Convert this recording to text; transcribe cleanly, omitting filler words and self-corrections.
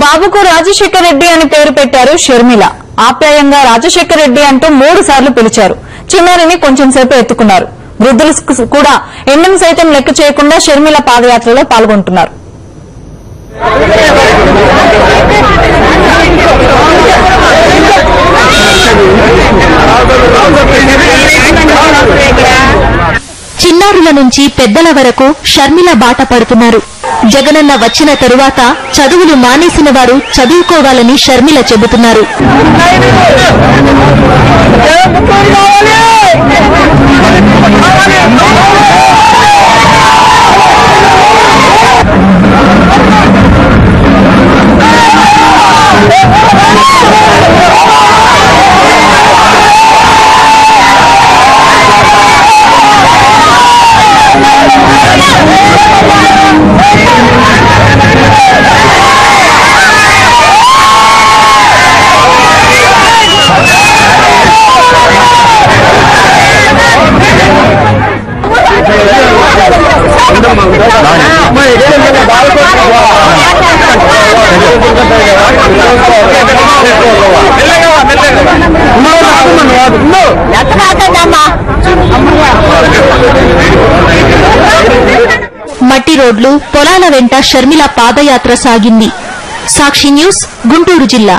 బాబుకు రాజశేఖర్ రెడ్డి అని పేరు పెట్టారు షర్మిల. ఆప్యాయంగా రాజశేఖర్ రెడ్డి అంటూ 3 సార్లు పిలిచారు. చిన్నారిని కొంచెం సేపు ఎత్తుకున్నారు. వృద్ధులు కూడా ఎండను సైతం లెక్క చేయకుండా షర్మిల పాదయాత్రలో పాల్గొంటున్నారు. చిన్నారుల నుంచి పెద్దల వరకు షర్మిల బాట పడుతున్నారు. జగనన్న వచ్చిన తరువాత చదువులు మానేసిన వారు చదువుకోవాలని షర్మిల చెబుతున్నారు. మట్టి రోడ్లు, పొలాల వెంట షర్మిల పాదయాత్ర సాగింది. సాక్షి న్యూస్, గుంటూరు జిల్లా.